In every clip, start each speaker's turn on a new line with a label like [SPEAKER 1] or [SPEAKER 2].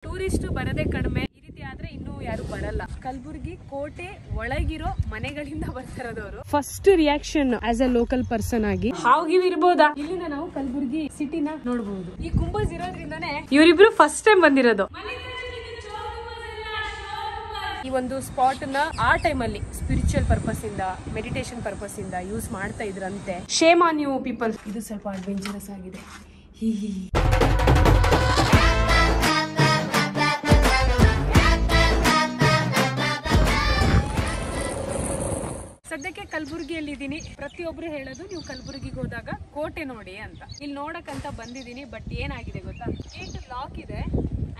[SPEAKER 1] Tourist ಬರದೇ ಕಡಿಮೆ. ಈ ರೀತಿ ಆದ್ರೆ ಇನ್ನು ಯಾರು ಬರಲ್ಲ. ಕಲಬುರ್ಗಿ ಕೋಟೆ ಒಳಗಿರೋ ಮನೆಗಳಿಂದ ಬರ್ತಿರೋದವರು. First reaction as a local person ಆಗಿ ಹಾಗಿವ್ ಇರ್ಬೋದಾ? ಇಲ್ಲಿಂದ ನಾವು ಕಲಬುರ್ಗಿ ಸಿಟಿನ ನೋಡಬಹುದು. ಈ ಗುಂಬಜ್ ಇರೋದ್ರಿಂದಾನೇ ಇವರಿಬ್ರು ಫಸ್ಟ್ ಟೈಮ್ ಬಂದಿರೋದು. ಈ ಒಂದು ಸ್ಪಾಟ್ ನ ಆ ಟೈಮ್ ಅಲ್ಲಿ ಸ್ಪಿರಿಚುವಲ್ ಪರ್ಪಸ್ ಇಂದ, ಮೆಡಿಟೇಷನ್ ಪರ್ಪಸ್ ಇಂದ ಯೂಸ್ ಮಾಡ್ತಾ ಇದ್ರಂತೆ. Shame on you people. ಇದು ಸ್ವಲ್ಪ ಅಡ್ವೆಂಚರಸ್ ಆಗಿದೆ. ಸದ್ಯಕ್ಕೆ ಕಲಬುರ್ಗಿಯಲ್ಲಿ ಇದ್ದೀನಿ. ಪ್ರತಿಯೊಬ್ರು ಹೇಳೋದು ನೀವು ಕಲಬುರ್ಗಿಗೆ ಹೋದಾಗ ಕೋಟೆ ನೋಡಿ ಅಂತ. ಇಲ್ಲಿ ನೋಡಕ್ಕಂತ ಬಂದಿದ್ದೀನಿ. ಬಟ್ ಏನಾಗಿದೆ ಗೊತ್ತಾ, ಗೇಟ್ ಲಾಕ್ ಇದೆ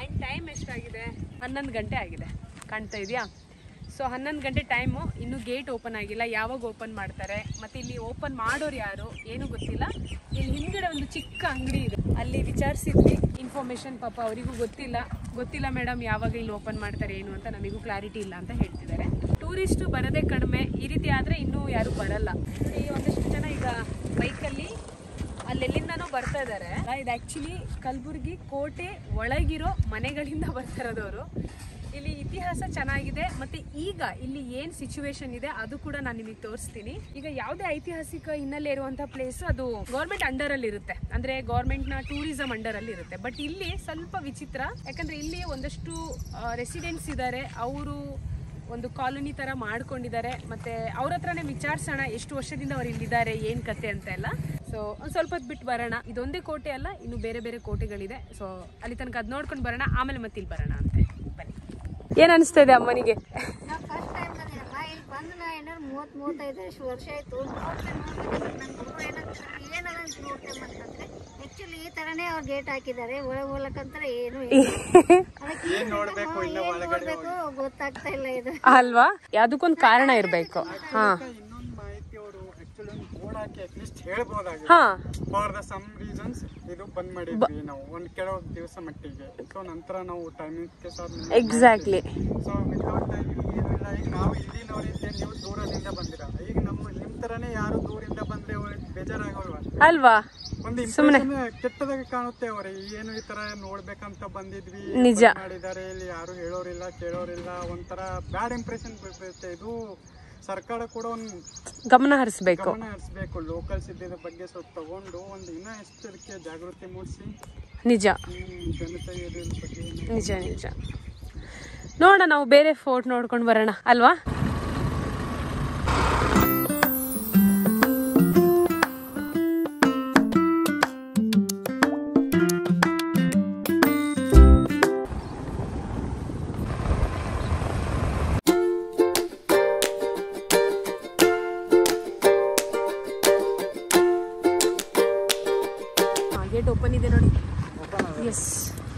[SPEAKER 1] ಅಂಡ್ ಟೈಮ್ ಎಷ್ಟಾಗಿದೆ? 11 ಗಂಟೆ ಆಗಿದೆ. ಕಾಣ್ತಾ ಇದೆಯಾ? ಸೊ 11 ಗಂಟೆ ಟೈಮು, ಇನ್ನು ಗೇಟ್ ಓಪನ್ ಆಗಿಲ್ಲ. ಯಾವಾಗ ಓಪನ್ ಮಾಡ್ತಾರೆ, ಮತ್ತೆ ಇಲ್ಲಿ ಓಪನ್ ಮಾಡೋರು ಯಾರು ಏನು ಗೊತ್ತಿಲ್ಲ. ಇಲ್ಲಿ ಹಿಂದ್ಗಡೆ ಒಂದು ಚಿಕ್ಕ ಅಂಗಡಿ ಇದೆ, ಅಲ್ಲಿ ವಿಚಾರಿಸಿದ್ವಿ ಇನ್ಫಾರ್ಮೇಶನ್. ಪಾಪ ಅವರಿಗೂ ಗೊತ್ತಿಲ್ಲ ಮೇಡಮ್ ಯಾವಾಗ ಇಲ್ಲಿ ಓಪನ್ ಮಾಡ್ತಾರೆ ಏನು ಅಂತ, ನಮಗೂ ಕ್ಲಾರಿಟಿ ಇಲ್ಲ ಅಂತ ಹೇಳ್ತಿದ್ದಾರೆ. ಟೂರಿಸ್ಟ್ ಬರದೇ ಕಡಿಮೆ. ಈ ರೀತಿ ಆದರೆ ಇನ್ನೂ ಯಾರು ಬರಲ್ಲ. ಈ ಒಂದಷ್ಟು ಜನ ಈಗ ಬೈಕಲ್ಲಿ ಅಲ್ಲೆಲ್ಲಿಂದನೂ ಬರ್ತಾ ಇದ್ದಾರೆ. ಇದು ಆ್ಯಕ್ಚುಲಿ ಕಲಬುರ್ಗಿ ಕೋಟೆ ಒಳಗಿರೋ ಮನೆಗಳಿಂದ ಬರ್ತಿರೋದವರು. ಇಲ್ಲಿ ಇತಿಹಾಸ ಚೆನ್ನಾಗಿದೆ. ಮತ್ತೆ ಈಗ ಇಲ್ಲಿ ಏನ್ ಸಿಚುವೇಶನ್ ಇದೆ ಅದು ಕೂಡ ನಾನು ನಿಮಗೆ ತೋರಿಸ್ತೀನಿ. ಈಗ ಯಾವುದೇ ಐತಿಹಾಸಿಕ ಹಿನ್ನೆಲೆ ಇರುವಂತಹ ಪ್ಲೇಸ್ ಅದು ಗೌರ್ಮೆಂಟ್ ಅಂಡರ್ ಅಲ್ಲಿ ಇರುತ್ತೆ, ಅಂದ್ರೆ ಗೌರ್ಮೆಂಟ್ ನ ಟೂರಿಸಂ ಅಂಡರ್ ಅಲ್ಲಿ ಇರುತ್ತೆ. ಬಟ್ ಇಲ್ಲಿ ಸ್ವಲ್ಪ ವಿಚಿತ್ರ, ಯಾಕಂದ್ರೆ ಇಲ್ಲಿ ಒಂದಷ್ಟು ರೆಸಿಡೆಂಟ್ಸ್ ಇದ್ದಾರೆ. ಅವರು ಒಂದು ಕಾಲೋನಿ ತರ ಮಾಡ್ಕೊಂಡಿದ್ದಾರೆ. ಮತ್ತೆ ಅವ್ರ ಹತ್ರನೇ ವಿಚಾರಿಸೋಣ ಎಷ್ಟು ವರ್ಷದಿಂದ ಅವ್ರು ಇಲ್ಲಿದ್ದಾರೆ, ಏನ್ ಕತೆ ಅಂತ ಎಲ್ಲ. ಸೊ ಒಂದ್ ಸ್ವಲ್ಪ ಹೊತ್ತು ಬಿಟ್ಟು ಬರೋಣ. ಇದೊಂದೇ ಕೋಟೆ ಅಲ್ಲ, ಇನ್ನು ಬೇರೆ ಬೇರೆ ಕೋಟೆಗಳಿದೆ. ಸೊ ಅಲ್ಲಿ ತನಕ ಅದ್ ನೋಡ್ಕೊಂಡು ಬರೋಣ, ಆಮೇಲೆ ಮತ್ತೆ ಇಲ್ಲಿ ಬರೋಣ ಅಂತೆ. ಬನ್ನಿ. ಏನ್ ಅನಿಸ್ತಾ ಇದೆ ಅಮ್ಮನಿಗೆ?
[SPEAKER 2] ಫಸ್ಟ್ ಟೈಮ್ ಬಂದು ನಾ ಏನಾದ್ರು 30-35 ವರ್ಷ ಆಯ್ತು. ನೋಡ್ತೇವೆ ಅಂತಂದ್ರೆ ಆಕ್ಚುಲಿ ಈ ತರನೇ ಅವ್ರು ಗೇಟ್ ಹಾಕಿದ್ದಾರೆ. ಒಳಗೆ ಹೋಗ್ಲಕ್ಕಂತಾರೆ ಏನು ನೋಡ್ಬೇಕು ಗೊತ್ತಾಗ್ತಾ ಇಲ್ಲ ಇದು
[SPEAKER 1] ಅಲ್ವಾ? ಯಾವ್ದಕ್ಕೊಂದು ಕಾರಣ ಇರ್ಬೇಕು. ಹಾ
[SPEAKER 3] ಫಾರ್ ದ ಸಮ್ ರೀಸನ್ಸ್ ಇದು ಬಂದ್ ಮಾಡಿದ್ವಿ ನಾವು ಒಂದ್ ಕೆಲವು ದಿವಸ ಮಟ್ಟಿಗೆ. ಸೊ ನಂತರ ನಾವು timing
[SPEAKER 1] exactly.
[SPEAKER 3] So without timing ಏನಿಲ್ಲ. ಈಗ ನಾವು ಇಲ್ಲಿ ನೋಡಿದ್ದೆ, ನೀವು ದೂರದಿಂದ ಬಂದಿರ. ಈಗ ನಿಮ್ ತರನೇ ಯಾರು ದೂರಿಂದ ಬಂದ್ರೆ ಬೇಜಾರಾಗಲ್ವಾ
[SPEAKER 1] ಅಲ್ವಾ?
[SPEAKER 3] ಒಂದು ಇಂಪ್ರೆಷನ್ ಕೆಟ್ಟದಾಗ ಕಾಣುತ್ತೆ. ಅವ್ರೆ ಏನು ಈ ತರ ನೋಡ್ಬೇಕಂತ ಬಂದಿದ್ವಿ, ನಿಜ ಮಾಡಿದ್ದಾರೆ, ಇಲ್ಲಿ ಯಾರು ಹೇಳೋರಿಲ್ಲ ಕೇಳೋರಿಲ್ಲ, ಒಂಥರ ಬ್ಯಾಡ್ ಇಂಪ್ರೆಷನ್ ಬೀಳುತ್ತೆ. ಇದು ಸರ್ಕಾರ ಕೂಡ ಒಂದು
[SPEAKER 1] ಗಮನ ಹರಿಸಬೇಕು.
[SPEAKER 3] ಲೋಕಲ್ಸ್ ಇದ್ದಿದ್ದ ಬಗ್ಗೆ ಸ್ವಲ್ಪ ತಗೊಂಡು ಒಂದು ಇನ್ನೂ ಎಚ್ಚರಿಕೆ ಜಾಗೃತಿ ಮೂಡಿಸಿ.
[SPEAKER 1] ನಿಜ
[SPEAKER 3] ಜನತೆ
[SPEAKER 1] ನಿಜ ನಿಜ. ನೋಡ ನಾವು ಬೇರೆ ಫೋರ್ಟ್ ನೋಡ್ಕೊಂಡು ಬರೋಣ ಅಲ್ವಾ? ಓಪನ್ ಇದೆ ನೋಡಿ. ಎಸ್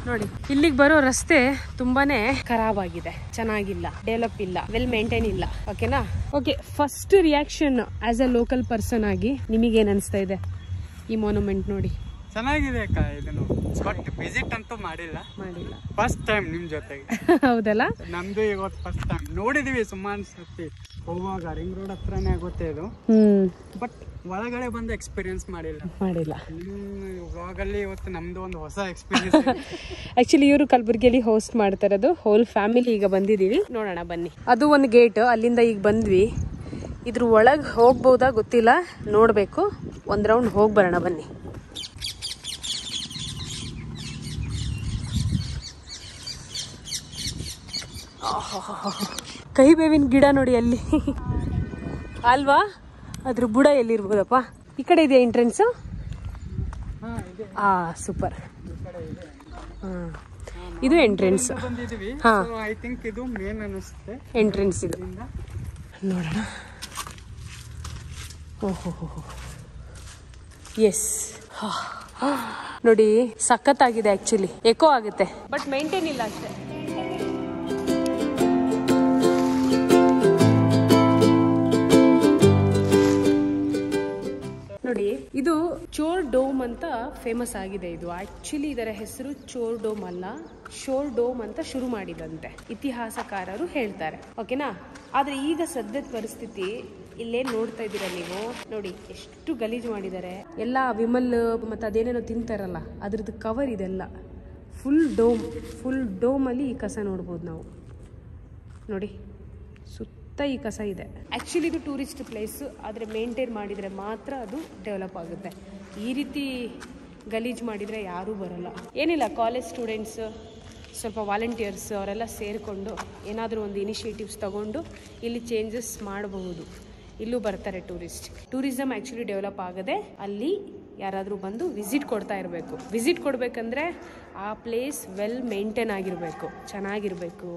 [SPEAKER 1] ನೋಡಿ, ಇಲ್ಲಿಗೆ ಬರೋ ರಸ್ತೆ ತುಂಬಾನೇ ಖರಾಬ್ ಆಗಿದೆ, ಚೆನ್ನಾಗಿಲ್ಲ, ಡೆವಲಪ್ ಇಲ್ಲ, ವೆಲ್ ಮೇಂಟೈನ್ ಇಲ್ಲ. ಓಕೆನಾ? Okay, first reaction as a local person ಆಗಿ ನಿಮಗೇನ್ ಅನಿಸ್ತಾ ಇದೆ ಈ ಮಾನ್ಯುಮೆಂಟ್ ನೋಡಿ?
[SPEAKER 3] ಚೆನ್ನಾಗಿದೆ ಅಕ್ಕ. ಇದನ್ನು ಬಟ್ ವಿಸಿಟ್ ಅಂತೂ ಮಾಡಿಲ್ಲ. ಫಸ್ಟ್ ಟೈಮ್ ನಿಮ್ ಜೊತೆಗೆ.
[SPEAKER 1] ಹೌದಲ್ಲ?
[SPEAKER 3] ನಮ್ದು ಇವತ್ತು ಫಸ್ಟ್ ಟೈಮ್ ನೋಡಿದೀವಿ. ಸುಮಾರು ಸತಿ ಹೋಗುವಾಗ ರಿಂಗ್ ರೋಡ್ ಹತ್ರನೇ ಆಗುತ್ತೆ ಇದು. ಬಟ್ ಒಳಗಡೆ ಬಂದು ಎಕ್ಸ್ಪೀರಿಯನ್ಸ್ ಮಾಡಿಲ್ಲ. ವ್ಲಾಗಲ್ಲಿ ಇವತ್ತು ನಮ್ದು ಒಂದು ಹೊಸ ಎಕ್ಸ್ಪೀರಿಯನ್ಸ್.
[SPEAKER 1] ಆಕ್ಚುಲಿ ಇವರು ಕಲಬುರ್ಗಿಯಲ್ಲಿ ಹೋಸ್ಟ್ ಮಾಡ್ತಾ ಇರೋದು. ಹೋಲ್ ಫ್ಯಾಮಿಲಿ ಈಗ ಬಂದಿದೀವಿ. ನೋಡೋಣ ಬನ್ನಿ. ಅದು ಒಂದು ಗೇಟ್, ಅಲ್ಲಿಂದ ಈಗ ಬಂದ್ವಿ. ಇದ್ರ ಒಳಗೆ ಹೋಗ್ಬೋದಾ ಗೊತ್ತಿಲ್ಲ, ನೋಡ್ಬೇಕು. ಒಂದ್ ರೌಂಡ್ ಹೋಗಿ ಬರೋಣ ಬನ್ನಿ. ಕೈ ಬೇವಿನ ಗಿಡ ನೋಡಿ ಅಲ್ಲಿ ಅಲ್ವಾ? ಅದ್ರ ಬುಡ ಎಲ್ಲಿರ್ಬೋದಪ್ಪ? ಈ ಕಡೆ ಇದೆಯಾ ಎಂಟ್ರೆನ್ಸ್? ಸೂಪರ್. ಇದು ಎಂಟ್ರೆನ್ಸ್. ಎಂಟ್ರೆನ್ಸ್ ಇದು. ನೋಡೋಣ. ಓಹೋ, ಎಸ್. ನೋಡಿ, ಸಖತ್ತಾಗಿದೆ. ಆಕ್ಚುಲಿ ಎಕೋ ಆಗುತ್ತೆ, ಬಟ್ ಮೇಂಟೈನ್ ಇಲ್ಲ ಅಷ್ಟೇ. ನೋಡಿ, ಇದು ಚೋರ್ ಡೋಮ್ ಅಂತ ಫೇಮಸ್ ಆಗಿದೆ. ಇದು ಆಕ್ಚುಲಿ ಇದರ ಹೆಸರು ಚೋರ್ ಡೋಮ್ ಅಲ್ಲ, ಶೋರ್ ಡೋಮ್ ಅಂತ ಶುರು ಮಾಡಿದಂತೆ ಇತಿಹಾಸಕಾರರು ಹೇಳ್ತಾರೆ. ಓಕೆನಾ? ಆದ್ರೆ ಈಗ ಸದ್ಯದ ಪರಿಸ್ಥಿತಿ ಇಲ್ಲೇನ್ ನೋಡ್ತಾ ಇದ್ದೀರಾ ನೀವು, ನೋಡಿ ಎಷ್ಟು ಗಲೀಜು ಮಾಡಿದ್ದಾರೆ. ಎಲ್ಲ ವಿಮಲ್ ಮತ್ತೆ ಅದೇನೇನೋ ತಿಂತಾರಲ್ಲ ಅದ್ರದ್ದು ಕವರ್ ಇದೆಲ್ಲ ಫುಲ್ ಡೋಮಲ್ಲಿ ಈ ಕಸ ನೋಡ್ಬೋದು ನಾವು. ನೋಡಿ ಸುತ್ತ ಈ ಕಸ ಇದೆ. ಆ್ಯಕ್ಚುಲಿ ಇದು ಟೂರಿಸ್ಟ್ ಪ್ಲೇಸು, ಆದರೆ ಮೇಂಟೈನ್ ಮಾಡಿದರೆ ಮಾತ್ರ ಅದು ಡೆವಲಪ್ ಆಗುತ್ತೆ. ಈ ರೀತಿ ಗಲೀಜು ಮಾಡಿದರೆ ಯಾರೂ ಬರಲ್ಲ. ಏನಿಲ್ಲ, ಕಾಲೇಜ್ ಸ್ಟೂಡೆಂಟ್ಸ್, ಸ್ವಲ್ಪ ವಾಲಂಟಿಯರ್ಸ್ ಅವರೆಲ್ಲ ಸೇರಿಕೊಂಡು ಏನಾದರೂ ಒಂದು ಇನಿಷಿಯೇಟಿವ್ಸ್ ತಗೊಂಡು ಇಲ್ಲಿ ಚೇಂಜಸ್ ಮಾಡಬಹುದು. ಇಲ್ಲೂ ಬರ್ತಾರೆ ಟೂರಿಸಮ್ ಆ್ಯಕ್ಚುಲಿ ಡೆವಲಪ್ ಆಗದೆ ಅಲ್ಲಿ ಯಾರಾದರೂ ಬಂದು ವಿಸಿಟ್ ಕೊಡ್ತಾ ಇರಬೇಕು. ವಿಸಿಟ್ ಕೊಡಬೇಕಂದ್ರೆ ಆ ಪ್ಲೇಸ್ ವೆಲ್ ಮೇಂಟೈನ್ ಆಗಿರಬೇಕು, ಚೆನ್ನಾಗಿರಬೇಕು.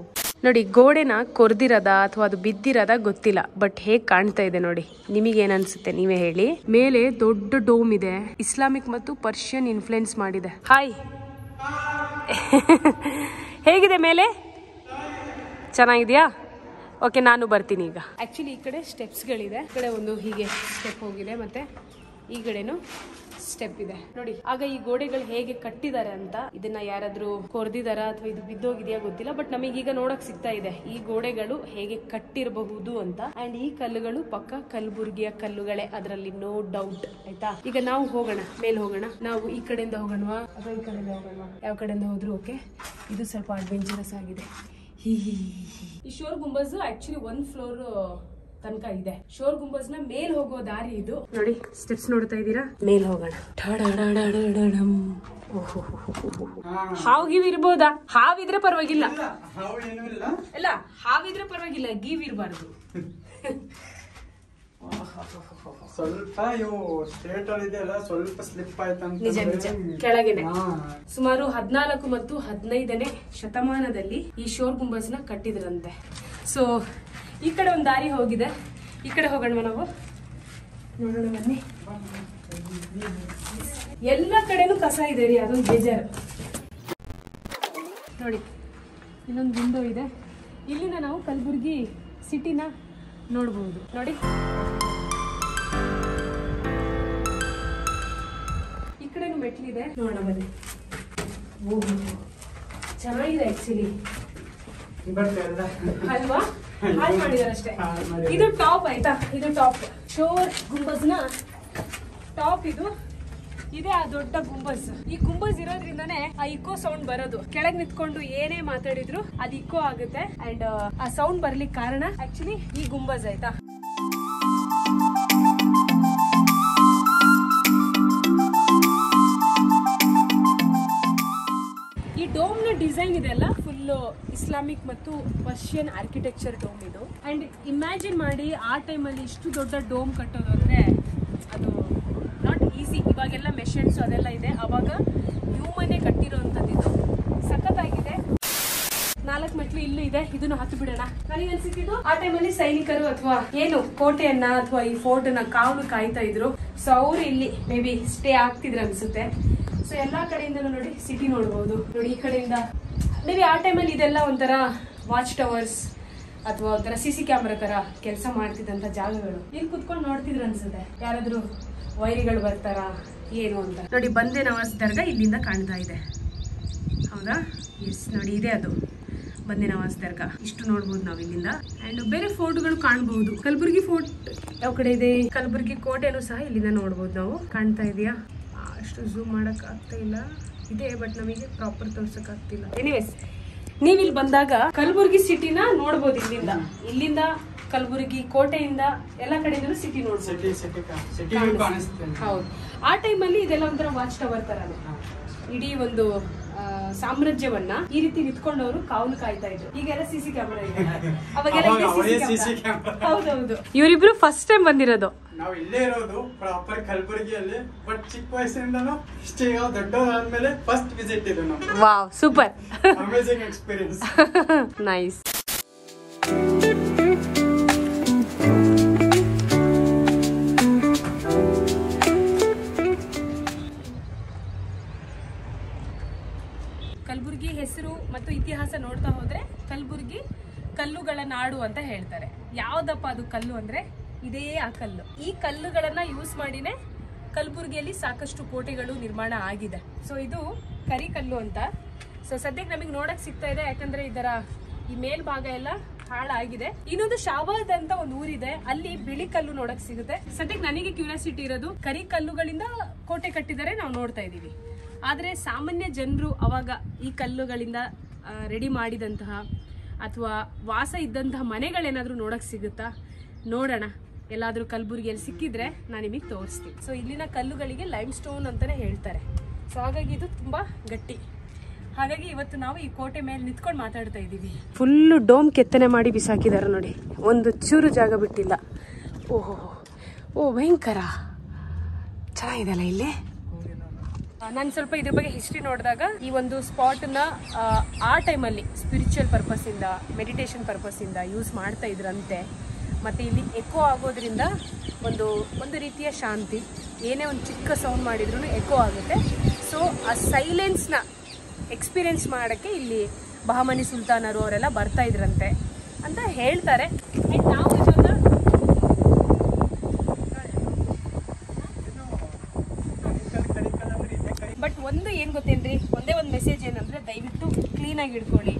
[SPEAKER 1] ನೋಡಿ, ಗೋಡೆನ ಕೊರ್ದಿರೋದ ಅಥವಾ ಅದು ಬಿದ್ದಿರೋದ ಗೊತ್ತಿಲ್ಲ, ಬಟ್ ಹೇಗೆ ಕಾಣ್ತಾ ಇದೆ ನೋಡಿ. ನಿಮಗೇನು ಅನ್ಸುತ್ತೆ ನೀವೇ ಹೇಳಿ. ಮೇಲೆ ದೊಡ್ಡ ಡೋಮ್ ಇದೆ, ಇಸ್ಲಾಮಿಕ್ ಮತ್ತು ಪರ್ಷಿಯನ್ ಇನ್ಫ್ಲುಯೆನ್ಸ್ ಮಾಡಿದೆ. ಹಾಯ್ ಹೇಗಿದೆ ಮೇಲೆ? ಚೆನ್ನಾಗಿದೆಯಾ? ಓಕೆ, ನಾನು ಬರ್ತೀನಿ ಈಗ. ಆ್ಯಕ್ಚುಲಿ ಈ ಕಡೆ ಸ್ಟೆಪ್ಸ್ಗಳಿದೆ. ಈ ಕಡೆ ಒಂದು ಹೀಗೆ ಸ್ಟೆಪ್ ಹೋಗಿದೆ, ಮತ್ತೆ ಈ ಕಡೆನೂ ಸ್ಟೆಪ್ ಇದೆ ನೋಡಿ. ಆಗ ಈ ಗೋಡೆಗಳು ಹೇಗೆ ಕಟ್ಟಿದ್ದಾರೆ ಅಂತ, ಇದನ್ನ ಯಾರಾದ್ರೂ ಕೊರ್ದಿದಾರ ಅಥವಾ ಇದು ಬಿದ್ದೋಗಿದೆಯಾ ಗೊತ್ತಿಲ್ಲ, ಬಟ್ ನಮಗೀಗ ನೋಡಕ್ ಸಿಗ್ತಾ ಇದೆ ಈ ಗೋಡೆಗಳು ಹೇಗೆ ಕಟ್ಟಿರಬಹುದು ಅಂತ. ಅಂಡ್ ಈ ಕಲ್ಲುಗಳು ಪಕ್ಕ ಕಲಬುರ್ಗಿಯ ಕಲ್ಲುಗಳೇ, ಅದರಲ್ಲಿ ನೋ ಡೌಟ್. ಆಯ್ತಾ, ಈಗ ನಾವು ಹೋಗೋಣ, ಮೇಲೆ ಹೋಗೋಣ. ನಾವು ಈ ಕಡೆಯಿಂದ ಹೋಗೋಣವಾ ಅಥವಾ ಈ ಕಡೆಯಿಂದ ಹೋಗೋಣವಾ? ಯಾವ ಕಡೆಯಿಂದ ಹೋದ್ರು ಓಕೆ. ಇದು ಸ್ವಲ್ಪ ಅಡ್ವೆಂಚರಸ್ ಆಗಿದೆ. ಈ ಶೋರ್ ಗುಂಬಜ್ ಆಕ್ಚುಲಿ 1 ಫ್ಲೋರ್ ತನಕ ಇದೆ. ಶೋರ್ ಗುಂಬಜ್ ನ ಮೇಲ್ ಹೋಗೋ ದಾರಿ ಇದು ನೋಡಿ. ಸ್ಟೆಪ್ಸ್ ನೋಡ್ತಾ ಇದ್ದೀರಾ? ಮೇಲ್ ಹೋಗೋಣ. ಹಾವು ಇರ್ಬೋದಾ? ಹಾವಿದ್ರೆ ಪರವಾಗಿಲ್ಲ, ಅಲ್ಲ ಹಾವಿದ್ರೆ ಪರವಾಗಿಲ್ಲ, ಗೀವ್ ಇರಬಾರ್ದು.
[SPEAKER 3] ಸ್ವಲ್ಪ ಇವು ಸ್ಟ್ರೇಟ್ ಅಲ್ಲಿ ಇದೆಯಲ್ಲ, ಸ್ವಲ್ಪ ಸ್ಲಿಪ್ ಆಯ್ತಂತ.
[SPEAKER 1] ನಿಜ ನಿಜ, ಕೆಳಗೆನೆ. ಸುಮಾರು 14 ಮತ್ತು 15ನೇ ಶತಮಾನದಲ್ಲಿ ಈ ಶೋರ್ ಗುಂಬಜ್ ನ ಕಟ್ಟಿದ್ರಂತೆ. ಸೊ ಈ ಕಡೆ ಒಂದು ದಾರಿ ಹೋಗಿದೆ, ಈ ಕಡೆ ಹೋಗೋಣ ನಾವು. ನೋಡೋಣ ಬನ್ನಿ. ಎಲ್ಲ ಕಡೆನೂ ಕಸ ಇದೆ ರೀ, ಅದೊಂದು ಬೇಜಾರು ನೋಡಿ. ಇನ್ನೊಂದು ವಿಂಡೋ ಇದೆ, ಇಲ್ಲಿಂದ ನಾವು ಕಲಬುರ್ಗಿ ಸಿಟಿನ ನೋಡ್ಬೋದು ನೋಡಿ. ಈ ಕಡೆನೂ ಮೆಟ್ಲಿದೆ, ನೋಡೋಣ ಬನ್ನಿ. ಓಹ್, ಚೆನ್ನಾಗಿದೆ ಆಕ್ಚುಲಿ ಅಲ್ವಾ? ಹಾಳು ಮಾಡಿದಾರೆ ಅಷ್ಟೇ. ಇದು ಟಾಪ್ ಆಯ್ತಾ, ಇದು ಟಾಪ್. ಶೋರ್ ಗುಂಬಜ್ ನ ಟಾಪ್ ಇದು ಇದೆ, ಆ ದೊಡ್ಡ ಗುಂಬಜ್. ಈ ಗುಂಬಜ್ ಇರೋದ್ರಿಂದಾನೇ ಆ ಇಕೋ ಸೌಂಡ್ ಬರೋದು. ಕೆಳಗ್ ನಿಂತ್ಕೊಂಡು ಏನೇ ಮಾತಾಡಿದ್ರು ಅದು ಇಕೋ ಆಗುತ್ತೆ. ಅಂಡ್ ಆ ಸೌಂಡ್ ಬರ್ಲಿಕ್ಕೆ ಕಾರಣ ಆಕ್ಚುಲಿ ಈ ಗುಂಬಜ್ ಆಯ್ತಾ. ಈ ಡೋಮ್ ನ ಡಿಸೈನ್ ಇದೆ ಅಲ್ಲ, ಫುಲ್ ಇಸ್ಲಾಮಿಕ್ ಮತ್ತು ಪರ್ಷಿಯನ್ ಆರ್ಕಿಟೆಕ್ಚರ್ ಡೋಮ್ ಇದು. ಅಂಡ್ ಇಮ್ಯಾಜಿನ್ ಮಾಡಿ, ಆ ಟೈಮಲ್ಲಿ ಇಷ್ಟು ದೊಡ್ಡ ಡೋಮ್ ಕಟ್ಟೋದು ಅಂದ್ರೆ ಅದು ನಾಟ್ ಈಸಿ. ಇವಾಗೆಲ್ಲ ಮೆಷಿನ್ಸ್ ಅದೆಲ್ಲ ಇದೆ, ಅವಾಗ ಹ್ಯೂಮನ್ನೇ ಕಟ್ಟಿರೋಂಥದ್ದು. ಇದು ಸಖತ್ತಾಗಿದೆ. 4 ಮೆಟ್ಲು ಇಲ್ಲೂ ಇದೆ, ಇದನ್ನು ಹತ್ತು ಬಿಡೋಣ. ನನಗೆ ಅನ್ಸಿದ್ದು ಆ ಟೈಮಲ್ಲಿ ಸೈನಿಕರು ಅಥವಾ ಏನು ಕೋಟೆಯನ್ನ ಅಥವಾ ಈ ಫೋರ್ಟ್ ನ ಕಾವಲು ಕಾಯ್ತಾ ಇದ್ರು. ಸೊ ಅವ್ರು ಇಲ್ಲಿ ಮೇ ಬಿ ಸ್ಟೇ ಆಗ್ತಿದ್ರು ಅನ್ಸುತ್ತೆ. ಸೊ ಎಲ್ಲಾ ಕಡೆಯಿಂದ ನೋಡಿ ಸಿಟಿ ನೋಡ್ಬೋದು. ನೋಡಿ ಈ ಕಡೆಯಿಂದ ಮೇ ಬಿ ಆ ಟೈಮಲ್ಲಿ ಇದೆಲ್ಲ ಒಂಥರ ವಾಚ್ ಟವರ್ಸ್ ಅಥವಾ ಒಂಥರ CC ಕ್ಯಾಮ್ರಾ ತರ ಕೆಲಸ ಮಾಡ್ತಿದ್ದಂತ ಜಾಗಗಳು. ಇಲ್ಲಿ ಕುತ್ಕೊಂಡು ನೋಡ್ತಿದ್ರು ಅನ್ಸುತ್ತೆ, ಯಾರಾದ್ರೂ ವೈರಿಗಳು ಬರ್ತಾರ ಏನು ಅಂತ. ನೋಡಿ, ಬಂದೇ ನವಾಜ್ ದರ್ಗಾ ಇಲ್ಲಿಂದ ಕಾಣ್ತಾ ಇದೆ, ಹೌದಾ? ಎಸ್ ನೋಡಿ, ಇದೆ ಅದು ಬಂದೇ ನವಾಜ್ ದರ್ಗಾ. ಇಷ್ಟು ನೋಡ್ಬೋದು ನಾವು ಇಲ್ಲಿಂದ. ಅಂಡ್ ಬೇರೆ ಫೋರ್ಟ್ಗಳು ಕಾಣಬಹುದು. ಕಲಬುರ್ಗಿ ಫೋರ್ಟ್ ಯಾವ ಕಡೆ ಇದೆ? ಕಲಬುರ್ಗಿ ಕೋಟೆನೂ ಸಹ ಇಲ್ಲಿಂದ ನೋಡ್ಬೋದು ನಾವು. ಕಾಣ್ತಾ ಇದೆಯಾ? ಅಷ್ಟು ಝೂಮ್ ಮಾಡಕ್ ಆಗ್ತಾ ಇಲ್ಲ, ಇದೆ ಬಟ್ ನಮಗೆ ಪ್ರಾಪರ್ ತೋರ್ಸಕ್ ಆಗ್ತಿಲ್ಲ. ಎನಿವೇಸ್, ನೀವ್ ಇಲ್ಲಿ ಬಂದಾಗ ಕಲಬುರ್ಗಿ ಸಿಟಿನ ನೋಡ್ಬೋದು ಇಲ್ಲಿಂದ. ಇಲ್ಲಿಂದ ಕಲಬುರ್ಗಿ ಕೋಟೆಯಿಂದ ಎಲ್ಲ ಕಡೆಯಿಂದಲೂ ಸಿಟಿ ನೋಡ್ಬೋದು. ಹೌದು, ಆ ಟೈಮಲ್ಲಿ ಇದೆಲ್ಲ ಒಂಥರ ವಾಚ್ ಟವರ್ ತರಾನೆ. ಇಡೀ ಒಂದು ಸಾಮ್ರಾಜ್ಯವನ್ನ ಈ ರೀತಿ ನಿಂತ್ಕೊಂಡವರು ಕಾವಲು ಕಾಯ್ತಾ ಇದ್ರು. ಈಗೆಲ್ಲ CC ಕ್ಯಾಮ್ರಾ ಇದೆ, ಅವಾಗೆಲ್ಲ ಹೌದೌದು. ಇವರಿಬ್ರು ಫಸ್ಟ್ ಟೈಮ್ ಬಂದಿರೋದು.
[SPEAKER 3] ನಾವು ಇಲ್ಲೇ ಇರೋದು ಪ್ರಾಪರ್ ಕಲಬುರಗಿಯಲ್ಲಿ, ಬಟ್ ಚಿಕ್ಕ ವಯಸ್ಸಿನಿಂದನೂ ಇಷ್ಟೇ ದೊಡ್ಡದಾದ್ಮೇಲೆ ಫಸ್ಟ್ ವಿಸಿಟ್ ಇದು ನಾವು.
[SPEAKER 1] Wow, super,
[SPEAKER 3] amazing experience,
[SPEAKER 1] nice. Kalaburagi ಹೆಸರು ಮತ್ತು ಇತಿಹಾಸ ನೋಡ್ತಾ ಹೋದ್ರೆ ಕಲಬುರ್ಗಿ ಕಲ್ಲುಗಳ ನಾಡು ಅಂತ ಹೇಳ್ತಾರೆ. ಯಾವ್ದಪ್ಪ ಅದು ಕಲ್ಲು ಅಂದ್ರೆ ಇದೇ ಆ ಕಲ್ಲು. ಈ ಕಲ್ಲುಗಳನ್ನ ಯೂಸ್ ಮಾಡಿನೇ ಕಲಬುರ್ಗಿಯಲ್ಲಿ ಸಾಕಷ್ಟು ಕೋಟೆಗಳು ನಿರ್ಮಾಣ ಆಗಿದೆ. ಸೊ ಇದು ಕರಿಕಲ್ಲು ಅಂತ. ಸೊ ಸದ್ಯಕ್ಕೆ ನಮಗೆ ನೋಡಕ್ ಸಿಗ್ತಾ ಇದೆ, ಯಾಕಂದ್ರೆ ಇದರ ಈ ಮೇಲ್ಭಾಗ ಎಲ್ಲ ಹಾಳಾಗಿದೆ. ಇನ್ನೊಂದು ಶಾಬಾದ್ ಅಂತ ಒಂದು ಊರಿದೆ, ಅಲ್ಲಿ ಬಿಳಿ ಕಲ್ಲು ನೋಡಕ್ ಸಿಗುತ್ತೆ. ಸದ್ಯಕ್ಕೆ ನನಗೆ ಕ್ಯೂರಿಯಾಸಿಟಿ ಇರೋದು, ಕರಿ ಕಲ್ಲುಗಳಿಂದ ಕೋಟೆ ಕಟ್ಟಿದರೆ ನಾವು ನೋಡ್ತಾ ಇದೀವಿ, ಆದರೆ ಸಾಮಾನ್ಯ ಜನರು ಅವಾಗ ಈ ಕಲ್ಲುಗಳಿಂದ ರೆಡಿ ಮಾಡಿದಂತಹ ಅಥವಾ ವಾಸ ಇದ್ದಂತಹ ಮನೆಗಳೇನಾದರೂ ನೋಡಕ್ಕೆ ಸಿಗುತ್ತಾ? ನೋಡೋಣ. ಎಲ್ಲಾದರೂ ಕಲಬುರಗಿಯಲ್ಲಿ ಸಿಕ್ಕಿದ್ರೆ ನಾನು ನಿಮಗೆ ತೋರಿಸ್ತೀನಿ. ಸೊ ಇಲ್ಲಿನ ಕಲ್ಲುಗಳಿಗೆ ಲೈಮ್ ಸ್ಟೋನ್ ಅಂತಲೇ ಹೇಳ್ತಾರೆ. ಸೊ ಹಾಗಾಗಿ ಇದು ತುಂಬ ಗಟ್ಟಿ. ಹಾಗಾಗಿ ಇವತ್ತು ನಾವು ಈ ಕೋಟೆ ಮೇಲೆ ನಿಂತ್ಕೊಂಡು ಮಾತಾಡ್ತಾ ಇದ್ದೀವಿ. ಫುಲ್ಲು ಡೋಮ್ ಕೆತ್ತನೆ ಮಾಡಿ ಬಿಸಾಕಿದ್ದಾರೆ ನೋಡಿ, ಒಂದು ಚೂರು ಜಾಗ ಬಿಟ್ಟಿಲ್ಲ. ಓಹೋ ಓ ಭಯಂಕರ ಚೆನ್ನಾಗಿದೆ ಅಲ್ಲ ಇಲ್ಲಿ. ನಾನು ಸ್ವಲ್ಪ ಇದ್ರ ಬಗ್ಗೆ ಹಿಸ್ಟ್ರಿ ನೋಡಿದಾಗ ಈ ಒಂದು ಸ್ಪಾಟನ್ನ ಆ ಟೈಮಲ್ಲಿ ಸ್ಪಿರಿಚುವಲ್ ಪರ್ಪಸ್ಸಿಂದ, ಮೆಡಿಟೇಷನ್ ಪರ್ಪಸ್ಸಿಂದ ಯೂಸ್ ಮಾಡ್ತಾ ಇದ್ರಂತೆ. ಮತ್ತು ಇಲ್ಲಿ ಎಕೋ ಆಗೋದ್ರಿಂದ ಒಂದು ರೀತಿಯ ಶಾಂತಿ, ಏನೇ ಒಂದು ಚಿಕ್ಕ ಸೌಂಡ್ ಮಾಡಿದ್ರೂ ಎಕೋ ಆಗುತ್ತೆ. ಸೊ ಆ ಸೈಲೆನ್ಸ್ನ ಎಕ್ಸ್ಪೀರಿಯೆನ್ಸ್ ಮಾಡೋಕ್ಕೆ ಇಲ್ಲಿ ಬಹಮನಿ ಸುಲ್ತಾನರು ಅವರೆಲ್ಲ ಬರ್ತಾ ಇದ್ರಂತೆ ಅಂತ ಹೇಳ್ತಾರೆ. ಆ್ಯಂಡ್ ನಾವು ಇವಾಗ ಬಟ್ ಒಂದು ಏನು ಗೊತ್ತೇನ್ರಿ, ಒಂದೇ ಒಂದು ಮೆಸೇಜ್ ಏನಂದರೆ ದಯವಿಟ್ಟು ಕ್ಲೀನಾಗಿ ಇಟ್ಕೊಳ್ಳಿ.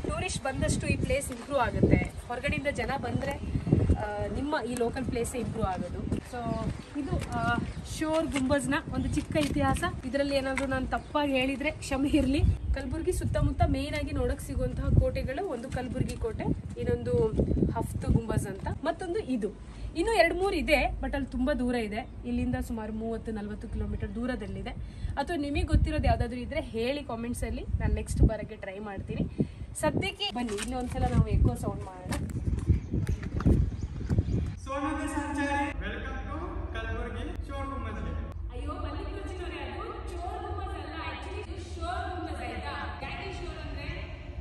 [SPEAKER 1] ಟೂರಿಸ್ಟ್ ಬಂದಷ್ಟು ಈ ಪ್ಲೇಸ್ ಇಂಪ್ರೂವ್ ಆಗುತ್ತೆ. ಹೊರಗಡೆಯಿಂದ ಜನ ಬಂದರೆ ನಿಮ್ಮ ಈ ಲೋಕಲ್ ಪ್ಲೇಸೇ ಇಂಪ್ರೂವ್ ಆಗೋದು. ಸೊ ಇದು ಶೋರ್ ಗುಂಬಜ್ನ ಒಂದು ಚಿಕ್ಕ ಇತಿಹಾಸ. ಇದರಲ್ಲಿ ಏನಾದರೂ ನಾನು ತಪ್ಪಾಗಿ ಹೇಳಿದರೆ ಕ್ಷಮೆ ಇರಲಿ. ಕಲಬುರಗಿ ಸುತ್ತಮುತ್ತ ಮೇಯ್ನಾಗಿ ನೋಡೋಕ್ಕೆ ಸಿಗುವಂತಹ ಕೋಟೆಗಳು, ಒಂದು ಕಲಬುರಗಿ ಕೋಟೆ, ಇನ್ನೊಂದು ಹಫ್ತ್ ಗುಂಬಜ್ ಅಂತ, ಮತ್ತೊಂದು ಇದು. ಇನ್ನೂ 2-3 ಇದೆ, ಬಟ್ ಅಲ್ಲಿ ತುಂಬ ದೂರ ಇದೆ. ಇಲ್ಲಿಂದ ಸುಮಾರು 30-40 ಕಿಲೋಮೀಟರ್ ದೂರದಲ್ಲಿದೆ. ಅಥವಾ ನಿಮಗೆ ಗೊತ್ತಿರೋದು ಯಾವುದಾದ್ರೂ ಇದ್ದರೆ ಹೇಳಿ ಕಾಮೆಂಟ್ಸಲ್ಲಿ, ನಾನು ನೆಕ್ಸ್ಟ್ ಬರೋಕ್ಕೆ ಟ್ರೈ ಮಾಡ್ತೀನಿ. ಸದ್ಯಕ್ಕೆ ಬನ್ನಿ ಇನ್ನೊಂದ್ಸಲ ನಾವು ಎಕೋ ಸೌಂಡ್ ಮಾಡೋಣ. ಅಯ್ಯೋ ಮಲ್ಲಿಕಾರ್ಜುನವರೇ, ಅದು ಚೋರ್ ಗುಂಬಜ್ ಅಲ್ಲ, ಆಕ್ಚುಲಿ ಇದು ಶೋರ್ ಗುಂಬಜ್ ಆಯ್ತಾ. ಯಾಕೆ ಶೋರ್ ಅಂದ್ರೆ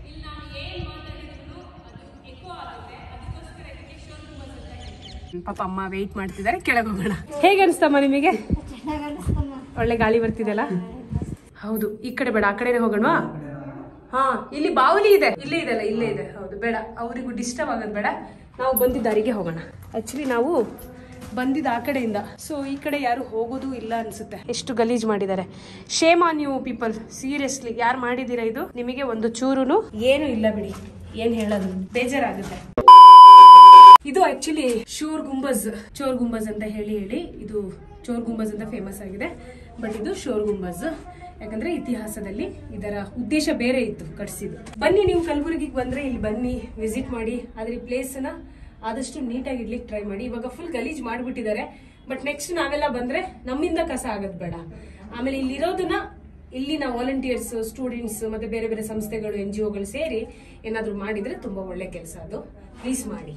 [SPEAKER 1] ಇಲ್ಲಿ ನಾವು ಏನ್ ಮಾತಾಡಿದ್ರು ಅದು ಎಕೋ ಆಗುತ್ತೆ, ಅದಕ್ಕೋಸ್ಕರ ಇದಕ್ಕೆ ಶೋರ್ ಗುಂಬಜ್ ಅಂತ ಹೇಳ್ತಾರೆ. ಪಾಪ ಅಮ್ಮ ವೇಟ್ ಮಾಡ್ತಿದ್ದಾರೆ, ಕೆಳಗೆ ಹೋಗೋಣ. ಹೇಗೆ ಅನಿಸ್ತಮ್ಮ ನಿಮಗೆ? ಒಳ್ಳೆ ಗಾಳಿ ಬರ್ತಿದೆಲ್ಲ. ಹೌದು, ಈ ಕಡೆ ಬೇಡ, ಆ ಕಡೆನೇ ಹೋಗೋಣ. ಹಾ, ಇಲ್ಲಿ ಬಾವಲಿ ಇದೆ, ಇಲ್ಲೇ ಇದೆಲ್ಲ, ಇಲ್ಲೇ ಇದೆ. ಹೌದು, ಬೇಡ, ಅವರಿಗೂ ಡಿಸ್ಟರ್ಬ್ ಆಗೋದು ಬೇಡ. ನಾವು ಬಂದಿದ್ದ ದಾರಿಗೆ ಹೋಗೋಣ. ಆಕ್ಚುಲಿ ನಾವು ಬಂದಿದ್ದ ಆ ಕಡೆಯಿಂದ, ಸೊ ಈ ಕಡೆ ಯಾರು ಹೋಗೋದು ಇಲ್ಲ ಅನ್ಸುತ್ತೆ. ಎಷ್ಟು ಗಲೀಜ್ ಮಾಡಿದ್ದಾರೆ. Shame on you people, seriously. ಯಾರು ಮಾಡಿದೀರಾ ಇದು? ನಿಮಗೆ ಒಂದು ಚೂರುನು ಏನು ಇಲ್ಲ ಬಿಡಿ. ಏನ್ ಹೇಳೋದು, ಬೇಜಾರಾಗುತ್ತೆ. ಇದು ಆಕ್ಚುಲಿ ಚೋರ್ ಗುಂಬಜ್ ಅಂತ ಹೇಳಿ ಇದು ಚೋರ್ ಗುಂಬಜ್ ಅಂತ ಫೇಮಸ್ ಆಗಿದೆ. ಬಟ್ ಇದು ಶೋರ್ ಗುಂಬಜ್, ಯಾಕಂದ್ರೆ ಇತಿಹಾಸದಲ್ಲಿ ಇದರ ಉದ್ದೇಶ ಬೇರೆ ಇತ್ತು ಕಟ್ಸಿದ್ದು. ಬನ್ನಿ, ನೀವು ಕಲಬುರಗಿಗೆ ಬಂದ್ರೆ ಇಲ್ಲಿ ಬನ್ನಿ, ವಿಸಿಟ್ ಮಾಡಿ. ಆದ್ರೆ ಈ ಪ್ಲೇಸ್ನ ಆದಷ್ಟು ನೀಟಾಗಿ ಇಡ್ಲಿಕ್ಕೆ ಟ್ರೈ ಮಾಡಿ. ಇವಾಗ ಫುಲ್ ಗಲೀಜ್ ಮಾಡ್ಬಿಟ್ಟಿದ್ದಾರೆ, ಬಟ್ ನೆಕ್ಸ್ಟ್ ನಾವೆಲ್ಲ ಬಂದ್ರೆ ನಮ್ಮಿಂದ ಕಸ ಆಗೋದು ಬೇಡ. ಆಮೇಲೆ ಇಲ್ಲಿರೋದನ್ನ ಇಲ್ಲಿನ ವಾಲಂಟಿಯರ್ಸ್, ಸ್ಟೂಡೆಂಟ್ಸ್ ಮತ್ತೆ ಬೇರೆ ಬೇರೆ ಸಂಸ್ಥೆಗಳು, NGOಗಳು ಸೇರಿ ಏನಾದ್ರು ಮಾಡಿದ್ರೆ ತುಂಬಾ ಒಳ್ಳೆ ಕೆಲಸ. ಅದು ಪ್ಲೀಸ್ ಮಾಡಿ.